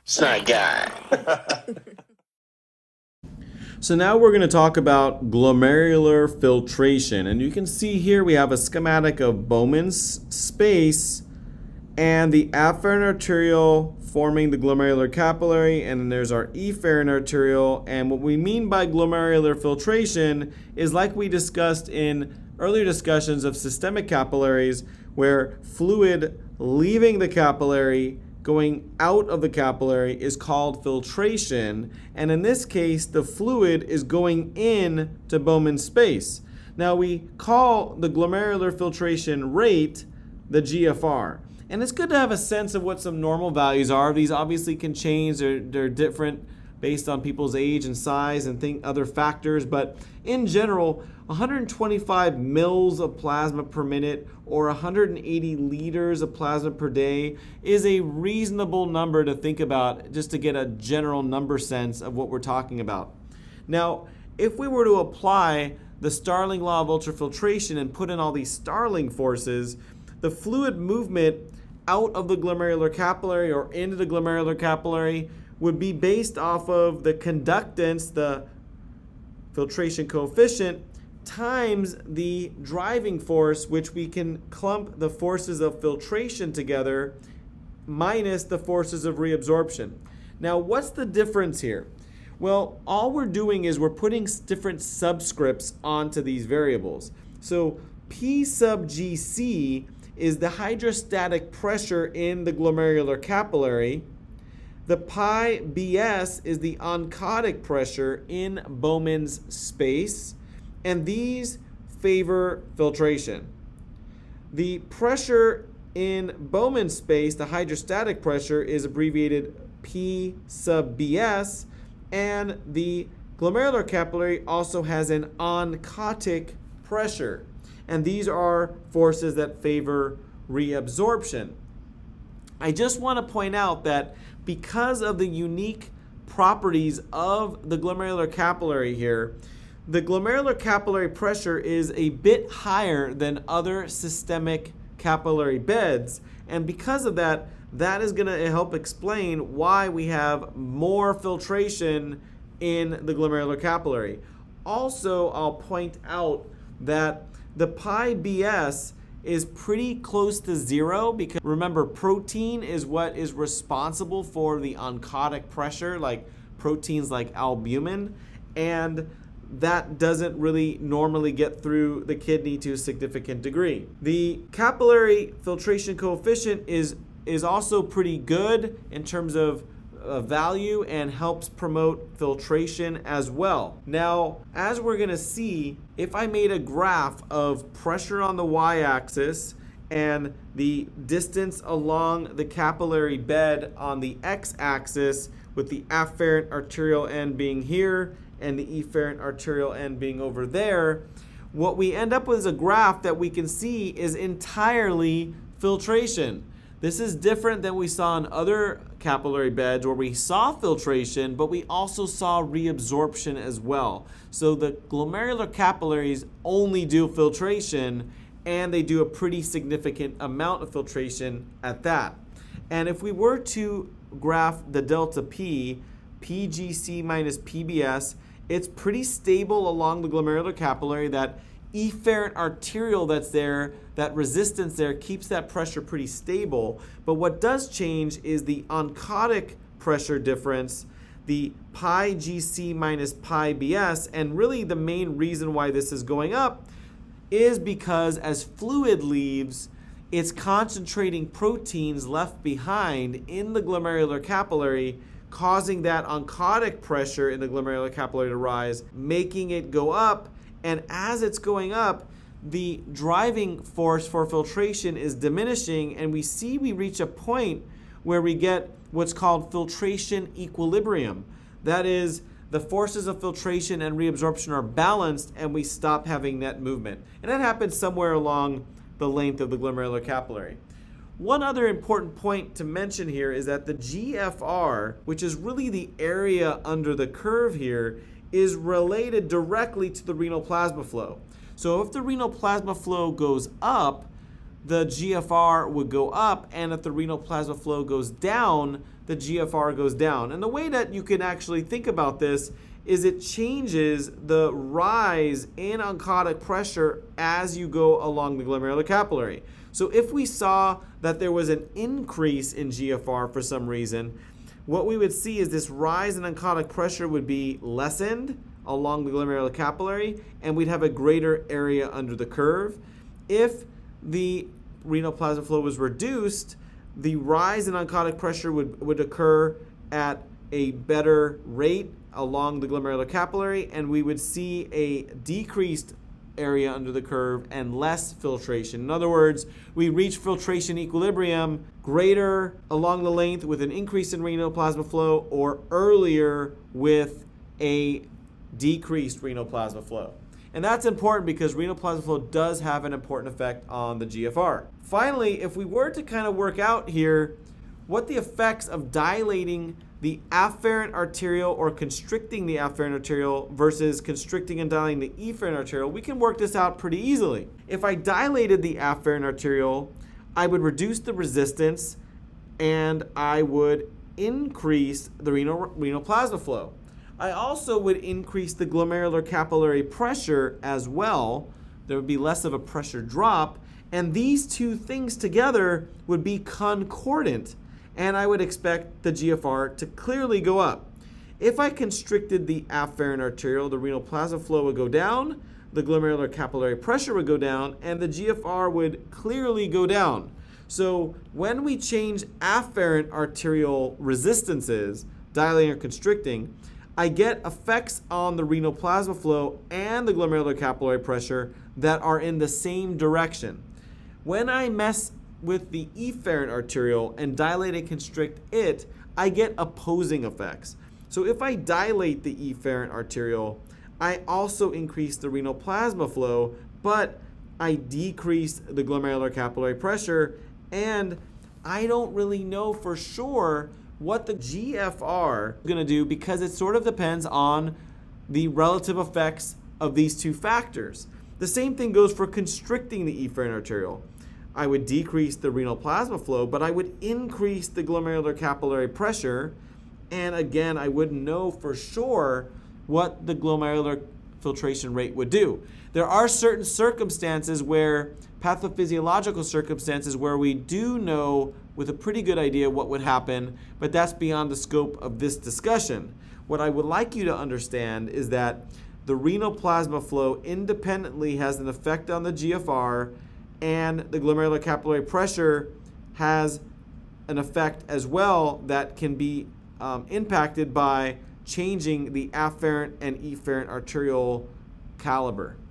Schneid guy. So now we're going to talk about glomerular filtration. And you can see here we have a schematic of Bowman's space and the afferent arteriole forming the glomerular capillary, and then there's our efferent arteriole. And what we mean by glomerular filtration is like we discussed in earlier discussions of systemic capillaries, where fluid leaving the capillary going out of the capillary is called filtration, and in this case the fluid is going in to Bowman's space. Now we call the glomerular filtration rate the GFR, and it's good to have a sense of what some normal values are. These obviously can change, they're different based on people's age and size and other factors, but in general 125 mils of plasma per minute or 180 liters of plasma per day is a reasonable number to think about, just to get a general number sense of what we're talking about. Now, if we were to apply the Starling Law of Ultrafiltration and put in all these Starling forces, the fluid movement out of the glomerular capillary or into the glomerular capillary would be based off of the conductance, the filtration coefficient, times the driving force, which we can clump the forces of filtration together, minus the forces of reabsorption. Now, what's the difference here? Well, all we're doing is we're putting different subscripts onto these variables. So P sub GC is the hydrostatic pressure in the glomerular capillary. The pi BS is the oncotic pressure in Bowman's space, and these favor filtration. The pressure in Bowman's space, the hydrostatic pressure, is abbreviated P sub BS, and the glomerular capillary also has an oncotic pressure, and these are forces that favor reabsorption. I just want to point out that because of the unique properties of the glomerular capillary here, the glomerular capillary pressure is a bit higher than other systemic capillary beds, and because of that, that is going to help explain why we have more filtration in the glomerular capillary. Also, I'll point out that the pi BS is pretty close to zero, because remember, protein is what is responsible for the oncotic pressure, like proteins like albumin, and that doesn't really normally get through the kidney to a significant degree. The capillary filtration coefficient is also pretty good in terms of value and helps promote filtration as well. Now, as we're going to see, if I made a graph of pressure on the y-axis and the distance along the capillary bed on the x-axis, with the afferent arterial end being here and the efferent arterial end being over there, what we end up with is a graph that we can see is entirely filtration. This is different than we saw in other capillary beds where we saw filtration, but we also saw reabsorption as well. So the glomerular capillaries only do filtration, and they do a pretty significant amount of filtration at that. And if we were to graph the delta P, PGC minus PBS, it's pretty stable along the glomerular capillary. That efferent arterial that's there, that resistance there, keeps that pressure pretty stable. But what does change is the oncotic pressure difference, the pi GC minus pi BS, and really the main reason why this is going up is because as fluid leaves, it's concentrating proteins left behind in the glomerular capillary, causing that oncotic pressure in the glomerular capillary to rise, making it go up. And as it's going up, the driving force for filtration is diminishing, and we reach a point where we get what's called filtration equilibrium. That is, the forces of filtration and reabsorption are balanced, and we stop having net movement. And that happens somewhere along the length of the glomerular capillary. One other important point to mention here is that the GFR, which is really the area under the curve here, is related directly to the renal plasma flow. So if the renal plasma flow goes up, the GFR would go up, and if the renal plasma flow goes down, the GFR goes down. And the way that you can actually think about this is it changes the rise in oncotic pressure as you go along the glomerular capillary. So if we saw that there was an increase in GFR for some reason, what we would see is this rise in oncotic pressure would be lessened along the glomerular capillary, and we'd have a greater area under the curve. If the renal plasma flow was reduced, the rise in oncotic pressure would occur at a better rate along the glomerular capillary, and we would see a decreased area under the curve and less filtration. In other words, we reach filtration equilibrium greater along the length with an increase in renal plasma flow, or earlier with a decreased renal plasma flow. And that's important because renal plasma flow does have an important effect on the GFR. Finally, if we were to kind of work out here what the effects of dilating the afferent arteriole or constricting the afferent arteriole versus constricting and dilating the efferent arteriole, we can work this out pretty easily. If I dilated the afferent arteriole, I would reduce the resistance and I would increase the renal plasma flow. I also would increase the glomerular capillary pressure as well. There would be less of a pressure drop, and these two things together would be concordant, and I would expect the GFR to clearly go up. If I constricted the afferent arteriole, the renal plasma flow would go down, the glomerular capillary pressure would go down, and the GFR would clearly go down. So when we change afferent arterial resistances, dilating or constricting, I get effects on the renal plasma flow and the glomerular capillary pressure that are in the same direction. When I mess with the efferent arteriole and dilate and constrict it, I get opposing effects. So if I dilate the efferent arteriole, I also increase the renal plasma flow, but I decrease the glomerular capillary pressure, and I don't really know for sure what the GFR is going to do because it sort of depends on the relative effects of these two factors. The same thing goes for constricting the efferent arteriole. I would decrease the renal plasma flow, but I would increase the glomerular capillary pressure, and again, I wouldn't know for sure what the glomerular filtration rate would do. There are certain circumstances where, pathophysiological circumstances, where we do know with a pretty good idea what would happen, but that's beyond the scope of this discussion. What I would like you to understand is that the renal plasma flow independently has an effect on the GFR, and the glomerular capillary pressure has an effect as well that can be impacted by changing the afferent and efferent arteriole caliber.